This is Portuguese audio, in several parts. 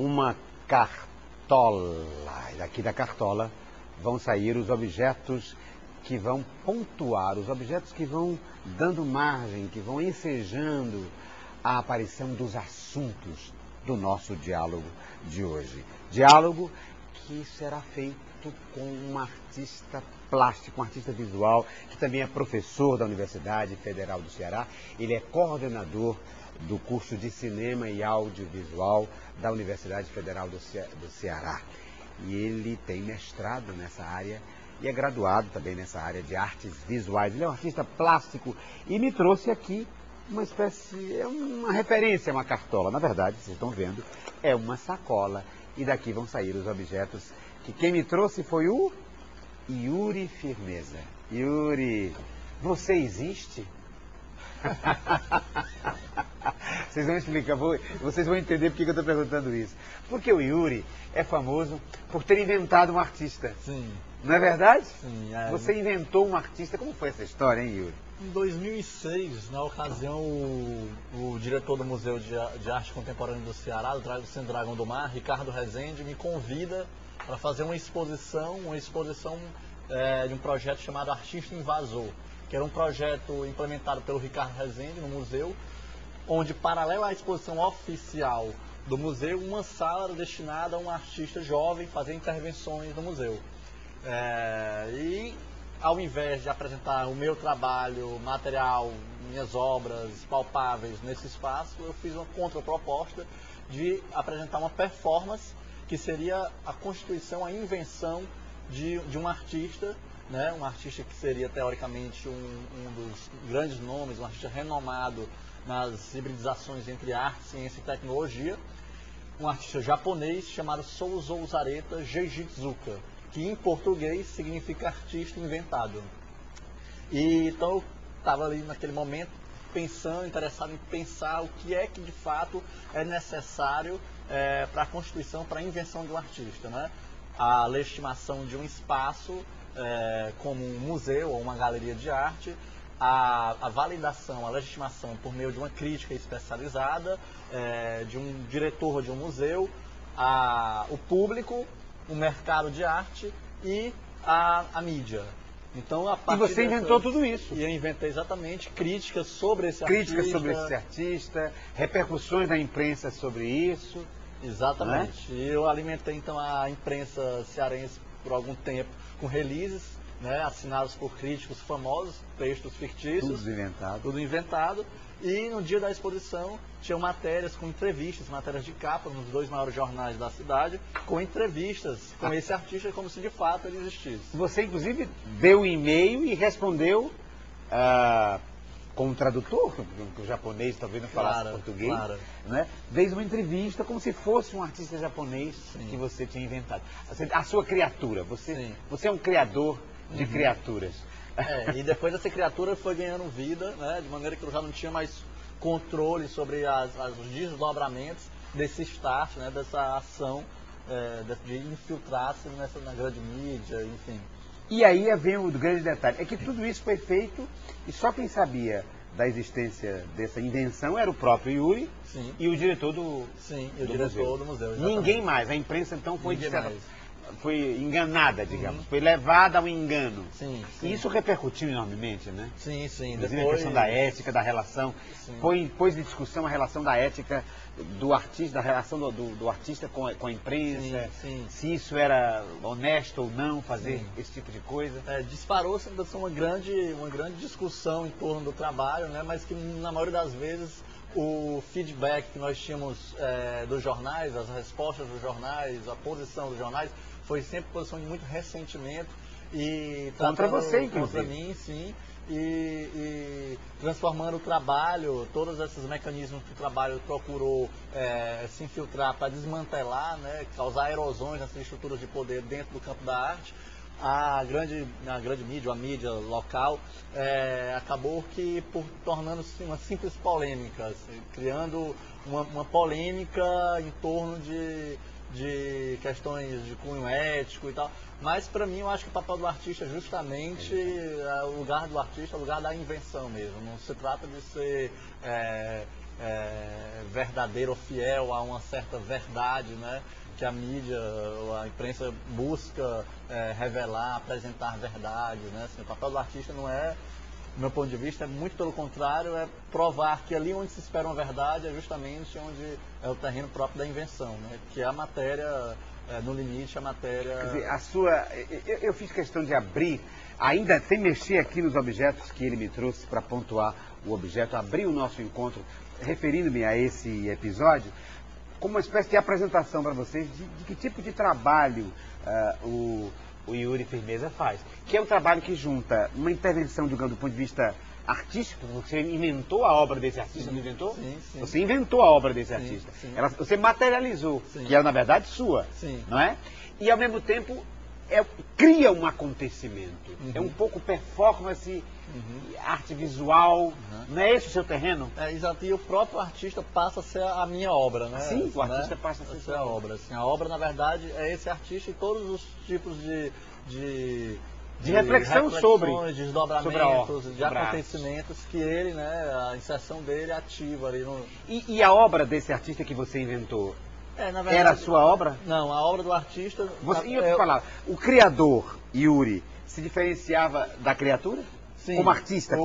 uma cartola. E daqui da cartola vão sair os objetos que vão pontuar, os objetos que vão dando margem, que vão ensejando a aparição dos assuntos do nosso diálogo de hoje. Diálogo que será feito com um artista plástico, um artista visual, que também é professor da Universidade Federal do Ceará. Ele é coordenador do curso de Cinema e Audiovisual da Universidade Federal do Ceará. E ele tem mestrado nessa área e é graduado também nessa área de artes visuais. Ele é um artista plástico e me trouxe aqui uma espécie, é uma referência a uma cartola. Na verdade, vocês estão vendo, é uma sacola. E daqui vão sair os objetos que quem me trouxe foi o Yuri Firmeza. Yuri, você existe? Vocês vão explicar, vocês vão entender por que eu estou perguntando isso. Porque o Yuri é famoso por ter inventado um artista. Sim. Não é verdade? Sim. Você inventou um artista. Como foi essa história, hein, Yuri? Em 2006, na ocasião, o diretor do Museu de Arte Contemporânea do Ceará, do Centro Dragão do Mar, Ricardo Rezende, me convida para fazer uma exposição de um projeto chamado Artista Invasor, que era um projeto implementado pelo Ricardo Rezende no museu, onde, paralelo à exposição oficial do museu, uma sala era destinada a um artista jovem fazer intervenções no museu. E ao invés de apresentar o meu trabalho, material, minhas obras palpáveis nesse espaço, eu fiz uma contraproposta de apresentar uma performance que seria a constituição, a invenção de um artista, né? Um artista que seria teoricamente um dos grandes nomes, um artista renomado nas hibridizações entre arte, ciência e tecnologia, um artista japonês chamado Souzou Zareta Jeijitsuka, que em português significa artista inventado. E então eu estava ali naquele momento interessado em pensar o que é que de fato é necessário para a constituição, para a invenção de um artista, né? A legitimação de um espaço como um museu ou uma galeria de arte, a validação, a legitimação por meio de uma crítica especializada, de um diretor de um museu, o público, o mercado de arte e a mídia. Então, e você inventou tudo isso. E eu inventei exatamente críticas sobre esse artista. Críticas sobre esse artista, repercussões da imprensa sobre isso. Exatamente. E eu alimentei então a imprensa cearense por algum tempo com releases, né, assinados por críticos famosos, textos fictícios. Tudo inventado. Tudo inventado. E no dia da exposição tinham matérias com entrevistas, matérias de capa nos dois maiores jornais da cidade, com entrevistas com esse artista como se de fato ele existisse. Você inclusive deu um e-mail e respondeu com um tradutor, porque o japonês talvez não falasse português, né? Fez uma entrevista como se fosse um artista japonês. Sim. Que você tinha inventado. A sua criatura, você é um criador de criaturas. E depois essa criatura foi ganhando vida, né, de maneira que eu já não tinha mais controle sobre os desdobramentos desse start, né, dessa ação de infiltrar-se na grande mídia, enfim. E aí vem o grande detalhe, é que tudo isso foi feito e só quem sabia da existência dessa invenção era o próprio Yuri. Sim. E o diretor do museu. Ninguém mais, a imprensa então foi enganada, digamos, foi levada ao engano. Sim. E isso repercutiu enormemente, né? Sim. Inclusive a questão da ética, da relação, pôs em discussão a relação da ética do artista, da relação do artista com a imprensa, se isso era honesto ou não fazer esse tipo de coisa. Disparou-se uma grande discussão em torno do trabalho, né? Mas que na maioria das vezes o feedback que nós tínhamos dos jornais, as respostas dos jornais, a posição dos jornais, foi sempre posição de muito ressentimento e contra você, inclusive. Contra mim, sim, e transformando o trabalho, todos esses mecanismos que o trabalho procurou se infiltrar para desmantelar, né, causar erosões nessas estruturas de poder dentro do campo da arte. A grande mídia, a mídia local, acabou que tornando-se uma simples polêmica, assim, criando uma polêmica em torno de questões de cunho ético e tal. Mas para mim eu acho que o papel do artista é justamente o lugar do artista, o lugar da invenção mesmo. Não se trata de ser verdadeiro ou fiel a uma certa verdade, né? Que a mídia, a imprensa busca revelar, apresentar verdades, né? Assim, o papel do artista não é, do meu ponto de vista, é muito pelo contrário, é provar que ali onde se espera uma verdade é justamente onde é o terreno próprio da invenção, né? Que é a matéria, no limite, a matéria... Quer dizer, eu fiz questão de abrir, ainda sem mexer aqui nos objetos que ele me trouxe para pontuar o objeto, abrir o nosso encontro, referindo-me a esse episódio, como uma espécie de apresentação para vocês de que tipo de trabalho o Yuri Firmeza faz. Que é um trabalho que junta uma intervenção, digamos, do ponto de vista artístico. Você inventou a obra desse artista, não inventou? Sim, sim. Você inventou a obra desse artista. Sim. Você materializou, Sim. que é, na verdade, sua. Sim. Não é? E, ao mesmo tempo, cria um acontecimento. É um pouco performance, arte visual. Não é esse o seu terreno? Exato, e o próprio artista passa a ser a minha obra, né? Sim, o artista passa a ser a obra. Assim, a obra, na verdade, é esse artista e todos os tipos de reflexão sobre desdobramentos, de acontecimentos que ele, né, a inserção dele ativa ali no... E a obra desse artista que você inventou? Na verdade, era a sua obra? Não, a obra do artista... E eu te falava, o criador, Yuri, se diferenciava da criatura? Sim. Como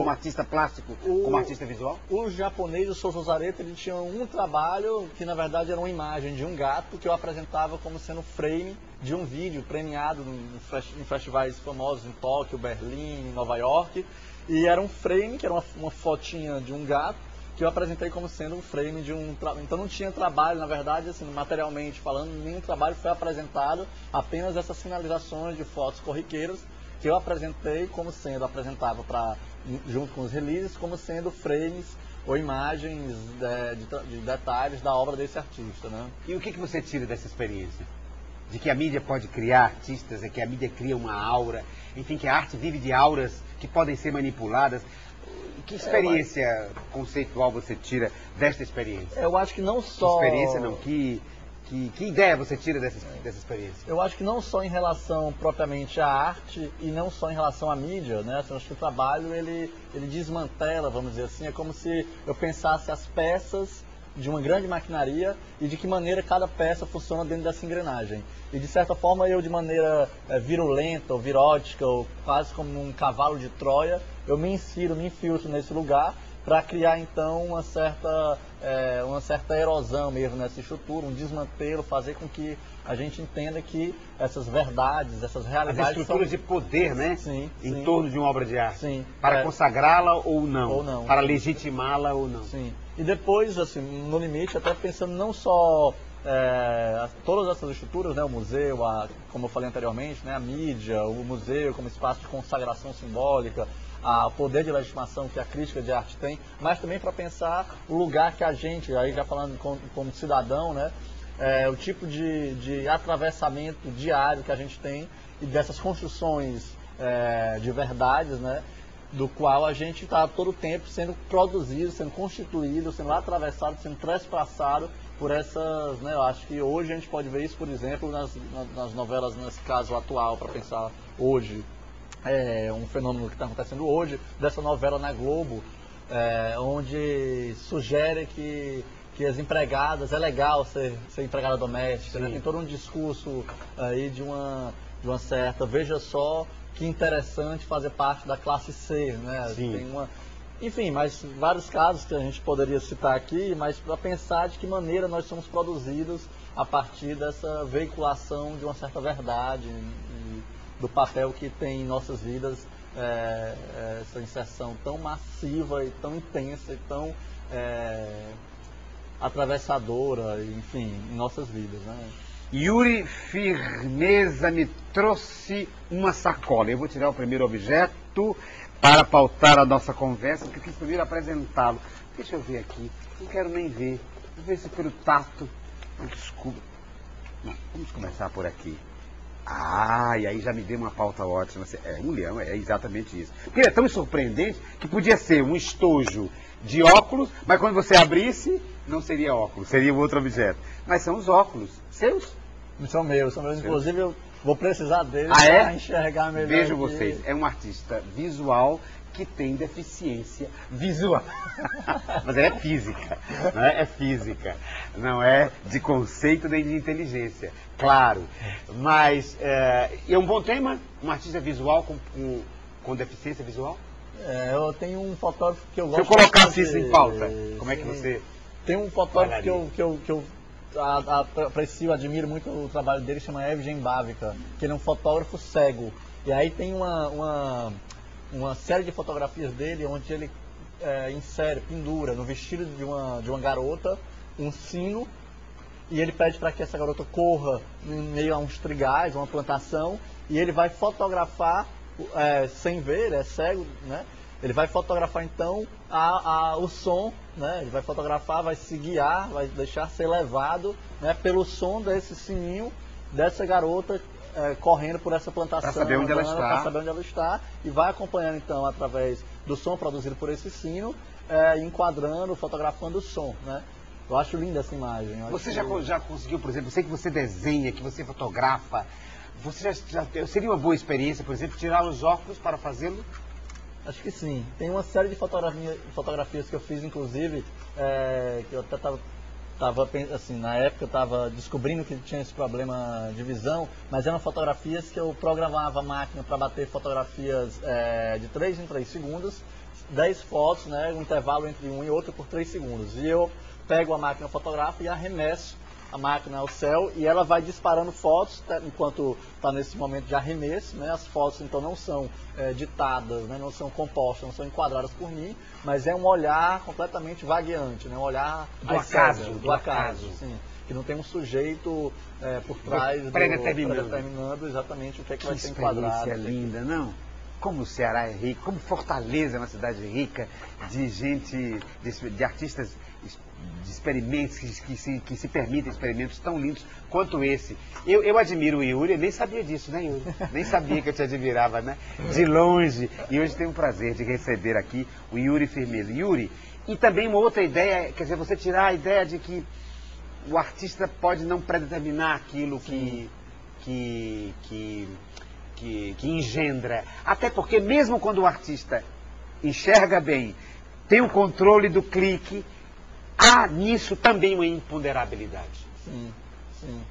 artista plástico, como artista visual? O japonês, o Souza Zareta, ele tinha um trabalho que na verdade era uma imagem de um gato que eu apresentava como sendo frame de um vídeo premiado em festivais famosos em Tóquio, Berlim, Nova York. E era um frame, que era uma fotinha de um gato, que eu apresentei como sendo um frame de um... Então não tinha trabalho, na verdade, assim, materialmente falando, nenhum trabalho foi apresentado, apenas essas finalizações de fotos corriqueiras que eu apresentei como sendo, apresentava junto com os releases, como sendo frames ou imagens de detalhes da obra desse artista, né? E o que você tira dessa experiência? De que a mídia pode criar artistas, que a mídia cria uma aura, enfim, que a arte vive de auras que podem ser manipuladas. Que experiência conceitual você tira desta experiência? Eu acho que não só... Experiência não, que ideia você tira dessa experiência? Eu acho que não só em relação propriamente à arte e não só em relação à mídia, né? Eu acho que o trabalho ele desmantela, vamos dizer assim, é como se eu pensasse as peças de uma grande maquinaria e de que maneira cada peça funciona dentro dessa engrenagem. E de certa forma eu, de maneira virulenta ou virótica, ou quase como um cavalo de Troia, eu me infiltro nesse lugar para criar então uma certa erosão mesmo nessa estrutura, um desmantelo, fazer com que a gente entenda que essas verdades, essas realidades... As estruturas de poder, né? Sim, em torno de uma obra de arte. Sim. Para consagrá-la ou não. Ou não. Para legitimá-la ou não. Sim. E depois, assim, no limite, até pensando não só todas essas estruturas, né, o museu, como eu falei anteriormente, né, a mídia, o museu como espaço de consagração simbólica, o poder de legitimação que a crítica de arte tem, mas também para pensar o lugar que a gente, aí já falando como cidadão, né, o tipo de atravessamento diário que a gente tem e dessas construções de verdades, né, do qual a gente está todo o tempo sendo produzido, sendo constituído, sendo atravessado, sendo trespassado por essas, né, eu acho que hoje a gente pode ver isso, por exemplo, nas novelas, nesse caso atual, para pensar hoje, um fenômeno que está acontecendo hoje, dessa novela na Globo, onde sugere que as empregadas, é legal ser empregada doméstica, né? Tem todo um discurso aí de uma certa, veja só que interessante fazer parte da classe C, né? Tem enfim, mas vários casos que a gente poderia citar aqui, mas para pensar de que maneira nós somos produzidos a partir dessa veiculação de uma certa verdade, do papel que tem em nossas vidas essa inserção tão massiva e tão intensa e tão atravessadora, enfim, em nossas vidas, né? Yuri Firmeza me trouxe uma sacola. Eu vou tirar o primeiro objeto para pautar a nossa conversa, porque eu quis primeiro apresentá-lo. Deixa eu ver aqui. Não quero nem ver. Vou ver se pelo tato eu descubro. Não, vamos começar por aqui. E aí já me deu uma pauta ótima. É um leão, é exatamente isso. Porque ele é tão surpreendente que podia ser um estojo de óculos, mas quando você abrisse, não seria óculos, seria um outro objeto. Mas são os óculos seus? São meus. Inclusive, eu vou precisar deles para para enxergar melhor. Vejo vocês, é um artista visual que tem deficiência visual. Mas é física, não é? É física, não é de conceito nem de inteligência, claro. Mas é um bom tema, um artista visual com deficiência visual? Eu tenho um fotógrafo que eu gosto. Se eu colocasse isso em pauta, como é que você... Tem um fotógrafo que eu aprecio, admiro muito o trabalho dele, chama Evgen Bavica, que ele é um fotógrafo cego. E aí tem uma série de fotografias dele onde ele insere, pendura no vestido de uma garota um sino, e ele pede para que essa garota corra em meio a uns trigais, uma plantação, e ele vai fotografar sem ver, ele é cego, né? Ele vai fotografar então o som, né? Ele vai fotografar, vai se guiar, vai deixar ser levado, né, pelo som desse sininho dessa garota correndo por essa plantação. Para saber onde ela está. Para saber onde ela está, e vai acompanhando então através do som produzido por esse sino, enquadrando, fotografando o som, né? Eu acho linda essa imagem. Você já conseguiu, por exemplo, eu sei que você desenha, que você fotografa, seria uma boa experiência, por exemplo, tirar os óculos para fazê-lo? Acho que sim. Tem uma série de fotografias que eu fiz, inclusive, que eu até estava assim, na época eu estava descobrindo que tinha esse problema de visão, mas eram fotografias que eu programava a máquina para bater fotografias de 3 em 3 segundos, 10 fotos, né, um intervalo entre um e outro por 3 segundos. E eu pego a máquina fotográfica e arremesso a máquina ao céu, e ela vai disparando fotos enquanto está nesse momento de arremesso, né? As fotos então não são ditadas, né? Não são compostas, não são enquadradas por mim, mas é um olhar completamente vagueante, né? Um olhar do acaso, sim, que não tem um sujeito por trás predeterminando exatamente o que é que vai ser enquadrado. Experiência linda, não? Como o Ceará é rico, como Fortaleza é uma cidade rica de gente, de artistas de experimentos, que se permitem experimentos tão lindos quanto esse. Eu admiro o Yuri, eu nem sabia disso, né, Yuri? Nem sabia que eu te admirava, né? De longe. E hoje tenho o prazer de receber aqui o Yuri Firmeza. Yuri, e também uma outra ideia, quer dizer, você tirar a ideia de que o artista pode não predeterminar aquilo que engendra. Até porque mesmo quando o artista enxerga bem, tem o controle do clique, há nisso também uma imponderabilidade. Sim, sim.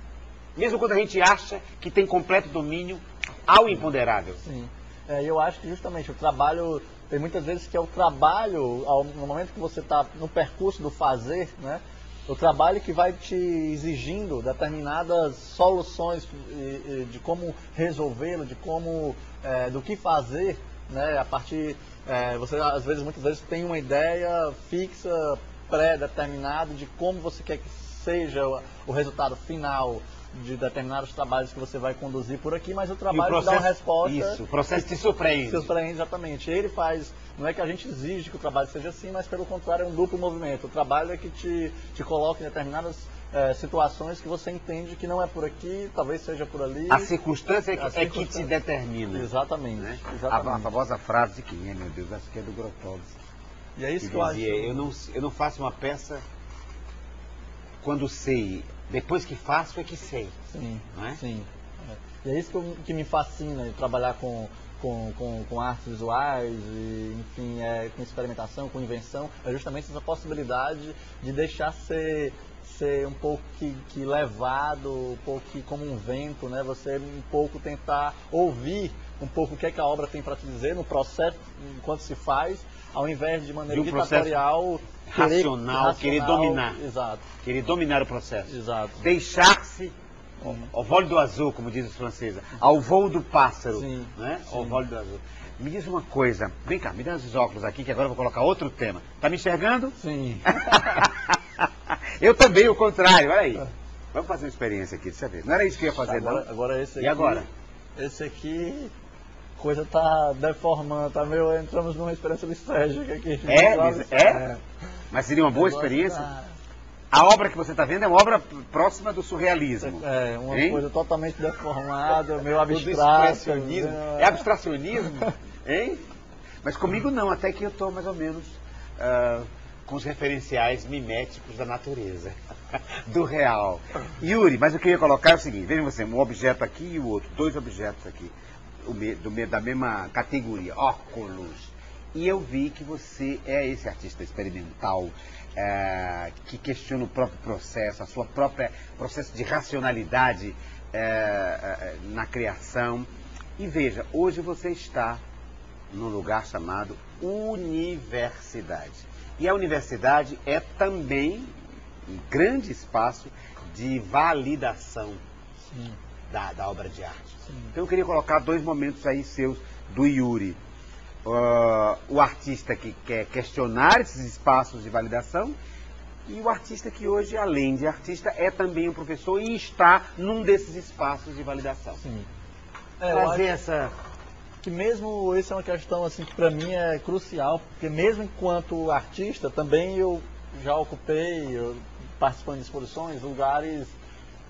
Mesmo quando a gente acha que tem completo domínio, há o imponderável. Sim. Eu acho que justamente o trabalho, tem muitas vezes que é o trabalho, no momento que você está no percurso do fazer, né? O trabalho que vai te exigindo determinadas soluções de como resolvê-lo, de como, do que fazer, né? A partir, você muitas vezes tem uma ideia fixa, pré-determinada de como você quer que seja o resultado final de determinados trabalhos que você vai conduzir por aqui, mas o trabalho te dá uma resposta. Isso, o processo te surpreende. Surpreende, exatamente. Ele faz, não é que a gente exige que o trabalho seja assim, mas pelo contrário é um duplo movimento. O trabalho é que te coloca em determinadas situações que você entende que não é por aqui, talvez seja por ali. A circunstância é que te determina. Exatamente. Né? Exatamente. A famosa frase de quem é, meu Deus, acho que é do Grotowski. E é isso que eu acho. Eu não faço uma peça quando sei. Depois que faço é que sei. Sim, não é? Sim. E é isso que me fascina, trabalhar com artes visuais, e, enfim, com experimentação, com invenção, é justamente essa possibilidade de deixar ser um pouco que levado, um pouco como um vento, né? Você um pouco tentar ouvir um pouco o que é que a obra tem para te dizer no processo, enquanto se faz, ao invés de maneira ditatorial, racional, querer dominar. Exato. Querer dominar o processo. Exato. Deixar-se ao voo do azul, como diz os franceses, ao voo do pássaro. Sim, né? sim. Ao voo do azul. Me diz uma coisa, vem cá, me dá os óculos aqui, que agora eu vou colocar outro tema. Tá me enxergando? Sim. Eu também, o contrário, olha aí. Vamos fazer uma experiência aqui, deixa eu ver. Não era isso que eu ia fazer, agora, não? Agora esse aqui. E agora? Esse aqui, coisa tá deformando, tá meio. Entramos numa experiência listérgica aqui. Mas seria uma boa experiência? A obra que você está vendo é uma obra próxima do surrealismo. É, uma coisa totalmente deformada, meio abstrato. Expressionismo. É abstracionismo? Hein? Mas comigo não, até que eu estou mais ou menos com os referenciais miméticos da natureza, do real. Yuri, mas o que eu ia colocar é o seguinte, veja você, um objeto aqui e o outro, dois objetos aqui, da mesma categoria, óculos. E eu vi que você é esse artista experimental, que questiona o próprio processo, a sua própria processo de racionalidade na criação. E veja, hoje você está num lugar chamado universidade. E a universidade é também um grande espaço de validação da obra de arte. Sim. Então eu queria colocar dois momentos aí seus do Yuri. O artista que quer questionar esses espaços de validação e o artista que hoje, além de artista, é também um professor e está num desses espaços de validação. Sim. Fazer essa... Que mesmo, isso é uma questão assim, que para mim é crucial, porque mesmo enquanto artista, também eu já ocupei, participando de exposições, lugares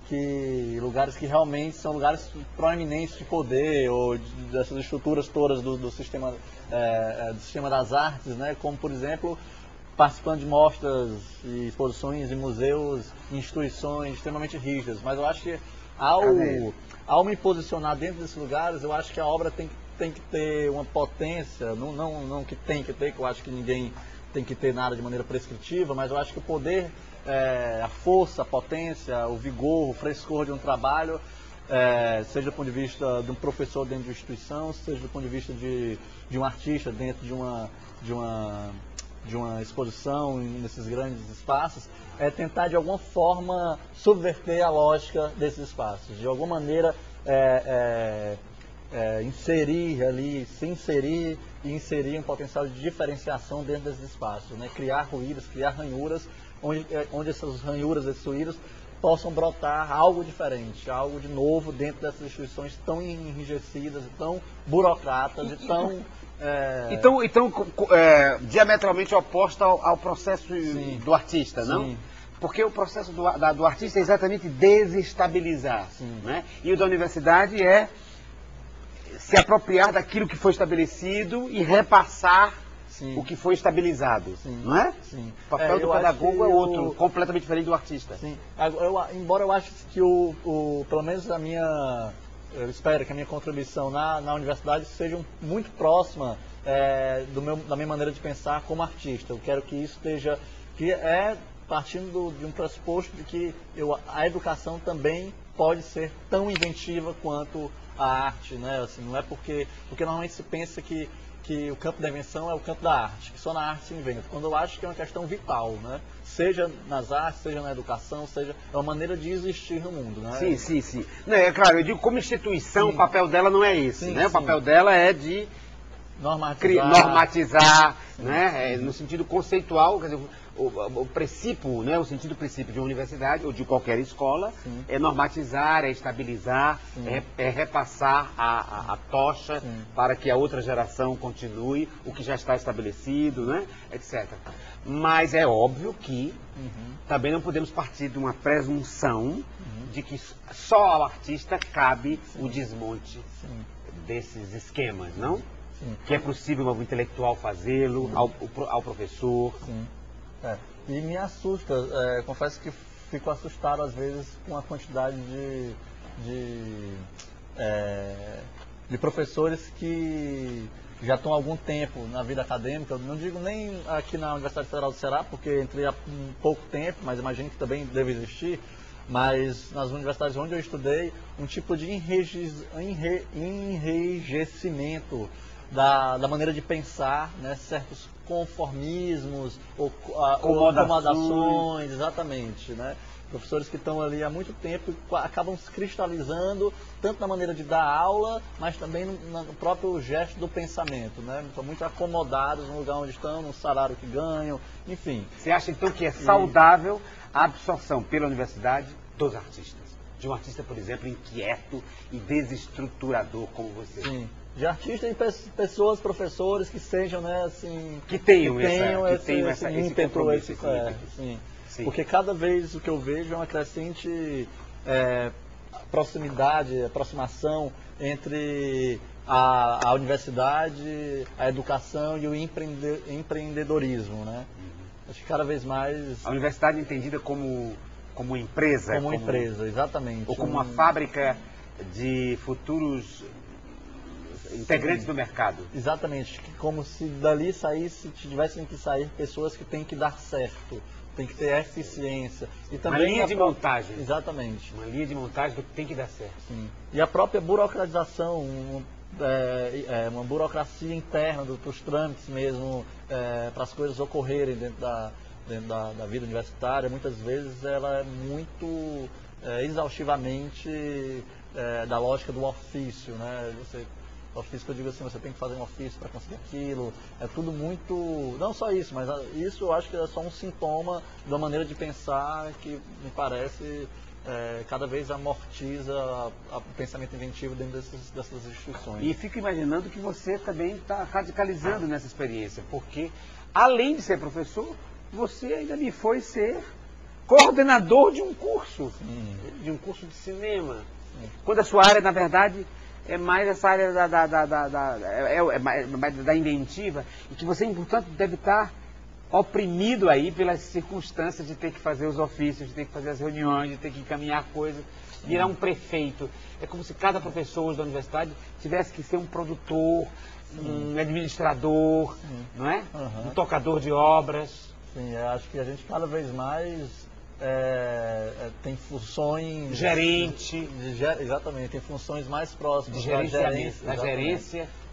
que realmente são lugares proeminentes de poder, ou dessas estruturas todas do sistema das artes, né? Como, por exemplo, participando de mostras e exposições em museus, em instituições extremamente rígidas. Mas eu acho que ao me posicionar dentro desses lugares, eu acho que a obra tem que ter uma potência, não que tem que ter, que eu acho que ninguém tem que ter nada de maneira prescritiva, mas eu acho que o poder, a força, a potência, o vigor, o frescor de um trabalho, seja do ponto de vista de um professor dentro de uma instituição, seja do ponto de vista de um artista dentro de uma exposição nesses grandes espaços, é tentar de alguma forma subverter a lógica desses espaços, de alguma maneira se inserir e inserir um potencial de diferenciação dentro desses espaços, né? Criar ruídos, criar ranhuras, onde essas ranhuras, esses ruídos possam brotar algo diferente, algo de novo dentro dessas instituições tão enrijecidas, tão burocratas e tão... diametralmente oposta ao processo do artista, não? Sim. Porque o processo do artista é exatamente desestabilizar, né? E o da universidade é se apropriar daquilo que foi estabelecido e repassar o que foi estabilizado, não é? Sim. O papel do pedagogo é outro, completamente diferente do artista. Sim. Embora eu ache que pelo menos eu espero que a minha contribuição na universidade seja muito próxima da minha maneira de pensar como artista. Eu quero que isso partindo de um pressuposto de que a educação também pode ser tão inventiva quanto a arte, né? Assim, não é porque normalmente se pensa que o campo da invenção é o campo da arte, que só na arte se inventa, quando eu acho que é uma questão vital, né? Seja nas artes, seja na educação, é uma maneira de existir no mundo, né? Sim. Não, é claro, eu digo como instituição, o papel dela não é esse, né? O papel dela é de normatizar, né? No sentido conceitual, quer dizer, o princípio, né? O sentido princípio de uma universidade ou de qualquer escola é normatizar, é estabilizar, é repassar a tocha para que a outra geração continue o que já está estabelecido, né? Etc. Mas é óbvio que também não podemos partir de uma presunção de que só ao artista cabe o desmonte desses esquemas, não? Que é possível ao intelectual fazê-lo, ao professor. E me assusta, confesso que fico assustado às vezes com a quantidade de professores que já estão há algum tempo na vida acadêmica. Eu não digo nem aqui na Universidade Federal do Ceará, porque entrei há pouco tempo, mas imagino que também deve existir. Mas nas universidades onde eu estudei, um tipo de enrijecimento da maneira de pensar, né? Certos conformismos, acomodações, exatamente, né? Professores que estão ali há muito tempo e acabam se cristalizando tanto na maneira de dar aula, mas também no próprio gesto do pensamento, né? Estão muito acomodados no lugar onde estão, no salário que ganham, enfim. Você acha então que é saudável a absorção pela universidade dos artistas? De um artista, por exemplo, inquieto e desestruturador como você? Sim. De artistas e pessoas, professores que sejam, né, assim... Que tenham esse compromisso. Sim. Porque cada vez o que eu vejo é uma crescente aproximação entre a universidade, a educação e o empreendedorismo, né? Acho que cada vez mais... A universidade entendida como empresa. Como empresa, exatamente. Ou como uma fábrica de futuros integrantes do mercado. Exatamente, como se dali tivessem que sair pessoas que têm que dar certo, tem que ter eficiência. E também uma linha de montagem. Exatamente. Uma linha de montagem do que tem que dar certo. Sim. E a própria burocratização, uma burocracia interna dos trâmites mesmo, para as coisas ocorrerem dentro da vida universitária, muitas vezes ela é muito exaustivamente da lógica do ofício, né? Ofício que eu digo assim, você tem que fazer um ofício para conseguir aquilo, é tudo muito, não só isso, mas isso eu acho que é só um sintoma de uma maneira de pensar que me parece cada vez amortiza o pensamento inventivo dentro dessas instituições. E fico imaginando que você também está radicalizando nessa experiência, porque além de ser professor, você ainda me foi ser coordenador de um curso, de um curso de cinema. Quando a sua área, na verdade, é mais essa área da inventiva, e que você, portanto, deve estar oprimido aí pelas circunstâncias de ter que fazer os ofícios, de ter que fazer as reuniões, de ter que encaminhar coisas, virar um prefeito. É como se cada professor hoje da universidade tivesse que ser um produtor, um administrador, não é? Um tocador de obras. Sim, eu acho que a gente cada vez mais tem funções... Gerente. Exatamente, tem funções mais próximas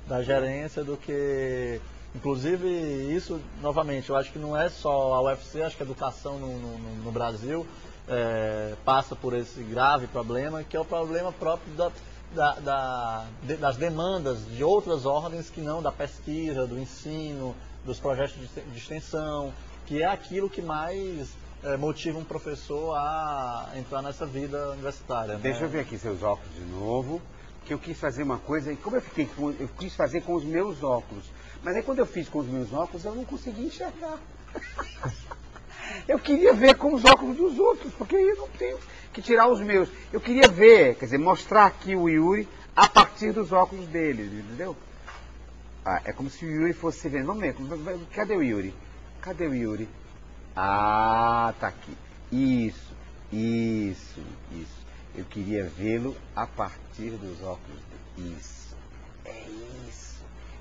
da gerência do que... Inclusive, isso, novamente, eu acho que não é só a UFC, acho que a educação no Brasil passa por esse grave problema, que é o problema próprio das demandas de outras ordens que não da pesquisa, do ensino, dos projetos de extensão, que é aquilo que mais motiva um professor a entrar nessa vida universitária. Deixa eu ver aqui seus óculos de novo, que eu quis fazer uma coisa, e como eu quis fazer com os meus óculos, mas aí quando eu fiz com os meus óculos, eu não consegui enxergar. Eu queria ver com os óculos dos outros, porque eu não tenho que tirar os meus. Eu queria ver, quer dizer, mostrar aqui o Yuri a partir dos óculos dele, entendeu? É como se o Yuri fosse vendo. Vamos ver, cadê o Yuri? Cadê o Yuri? Ah, tá aqui. Isso. Eu queria vê-lo a partir dos óculos dele. Isso. É isso.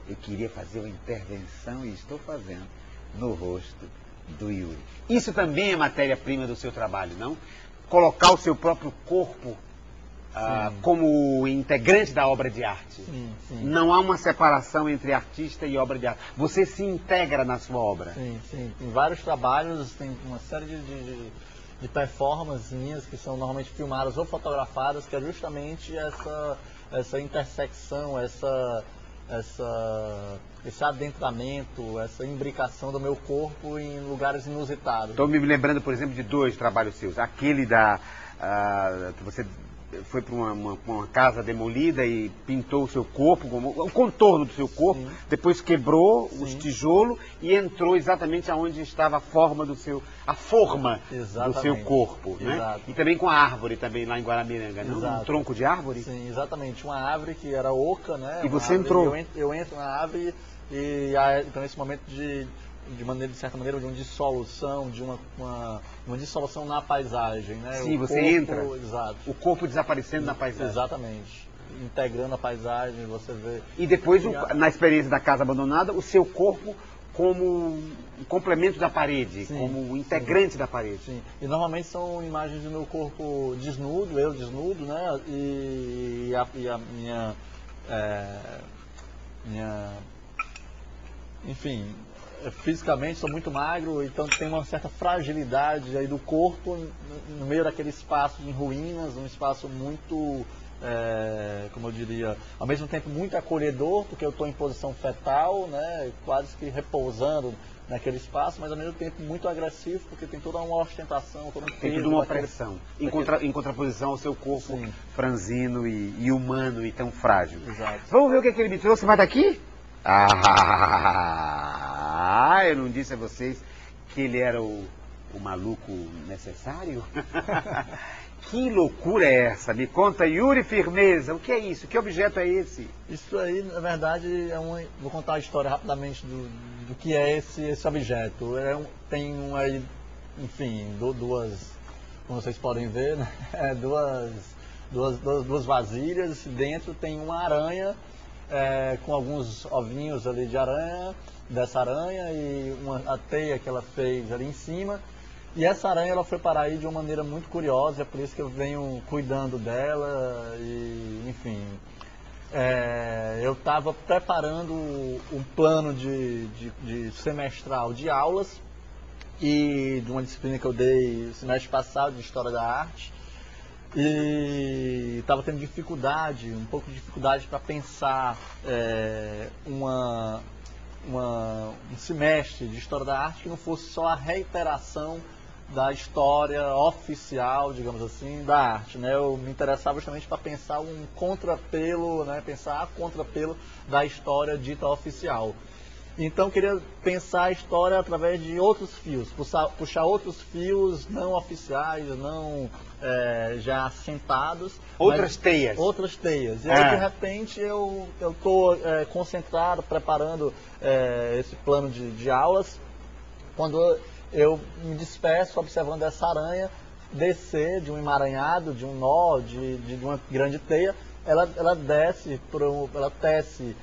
Eu queria fazer uma intervenção, e estou fazendo, no rosto do Yuri. Isso também é matéria-prima do seu trabalho, não? Colocar o seu próprio corpo como integrante da obra de arte. Sim. Não há uma separação entre artista e obra de arte. Você se integra na sua obra. Sim. Tem vários trabalhos, tem uma série de performances minhas que são normalmente filmadas ou fotografadas, que é justamente essa intersecção, esse adentramento, essa imbricação do meu corpo em lugares inusitados. Estou me lembrando, por exemplo, de dois trabalhos seus. Aquele que você foi para uma casa demolida e pintou o seu corpo, o contorno do seu corpo, depois quebrou os tijolos e entrou exatamente aonde estava a forma do seu corpo. Né? E também com a árvore, também lá em Guaramiranga, não? Um tronco de árvore? Sim, exatamente. Uma árvore que era oca, né? E você entrou? Eu entro na árvore e então esse momento de certa maneira, de uma dissolução, de uma dissolução na paisagem, né? Sim, você entra, exato. O corpo desaparecendo na paisagem. Exatamente. Integrando a paisagem, você vê... E depois, na experiência da casa abandonada, o seu corpo como um complemento da parede, como integrante da parede. Sim, e normalmente são imagens do meu corpo desnudo, eu desnudo, né? E a minha... Enfim... Fisicamente sou muito magro, então tem uma certa fragilidade aí do corpo no meio daquele espaço em ruínas, um espaço muito, como eu diria, ao mesmo tempo muito acolhedor, porque eu estou em posição fetal, né, quase que repousando naquele espaço, mas ao mesmo tempo muito agressivo, porque tem toda uma ostentação, todo um peso. Tem toda uma pressão, em contraposição ao seu corpo franzino e humano e tão frágil. Exato. Vamos ver o que ele me trouxe mais daqui? Eu não disse a vocês que ele era o maluco necessário? Que loucura é essa? Me conta, Yuri Firmeza, o que é isso? Que objeto é esse? Isso aí, na verdade, vou contar a história rapidamente do que é esse objeto. Tem aí, enfim, duas, como vocês podem ver, né? Duas vasilhas. Dentro tem uma aranha com alguns ovinhos ali de aranha, dessa aranha, e a teia que ela fez ali em cima. E essa aranha ela foi parar aí de uma maneira muito curiosa, é por isso que eu venho cuidando dela, e enfim. Eu estava preparando um plano de semestral de aulas, e de uma disciplina que eu dei semestre passado, de História da Arte, e estava tendo um pouco de dificuldade para pensar um semestre de História da Arte que não fosse só a reiteração da história oficial, digamos assim, da arte, né? Eu me interessava justamente para pensar um contrapelo, né? Pensar a contrapelo da história dita oficial. Então eu queria pensar a história através de outros fios, puxar outros fios não oficiais, não já assentados. Outras teias. Outras teias. E aí, de repente, eu estou concentrado, preparando esse plano de aulas, quando eu me despeço observando essa aranha descer de um emaranhado, de um nó, de uma grande teia. Ela desce, ela tece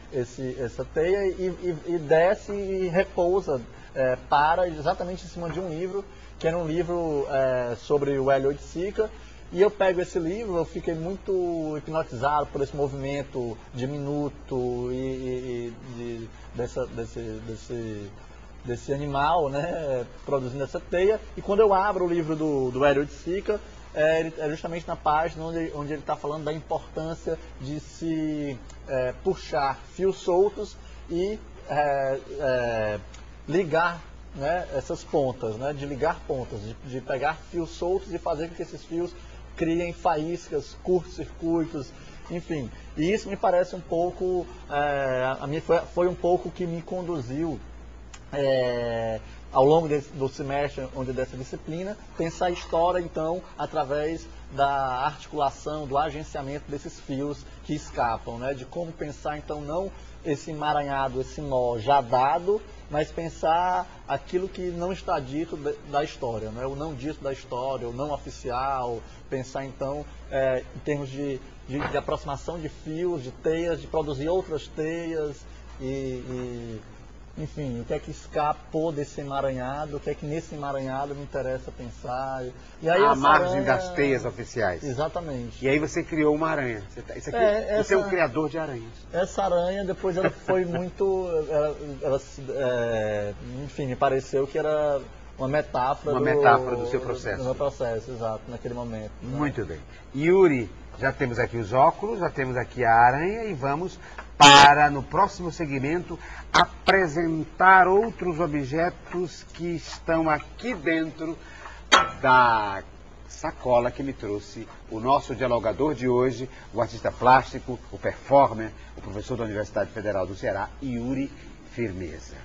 essa teia e desce e repousa, para exatamente em cima de um livro, que era um livro sobre o Hélio Oiticica. E eu pego esse livro, eu fiquei muito hipnotizado por esse movimento diminuto desse animal, né, produzindo essa teia. E quando eu abro o livro do Hélio Oiticica, é justamente na página onde ele está falando da importância de se puxar fios soltos e ligar, né, essas pontas, né, de ligar pontas, de pegar fios soltos e fazer com que esses fios criem faíscas, curtos-circuitos, enfim. E isso me parece um pouco, foi um pouco que me conduziu ao longo do semestre dessa disciplina, pensar a história, então, através da articulação, do agenciamento desses fios que escapam, né? De como pensar, então, não esse emaranhado, esse nó já dado, mas pensar aquilo que não está dito da história, né? O não dito da história, o não oficial, pensar, então, em termos de aproximação de fios, de teias, de produzir outras teias enfim, o que é que escapou desse emaranhado, o que é que nesse emaranhado me interessa pensar. E aí à margem das teias oficiais. Exatamente. E aí você criou uma aranha. Você é um criador de aranhas. Essa aranha, depois ela foi muito... enfim, me pareceu que era uma metáfora do seu processo. Do meu processo, exato, naquele momento. Né? Muito bem. Yuri, já temos aqui os óculos, já temos aqui a aranha e vamos para, no próximo segmento, apresentar outros objetos que estão aqui dentro da sacola que me trouxe o nosso dialogador de hoje, o artista plástico, o performer, o professor da Universidade Federal do Ceará, Yuri Firmeza.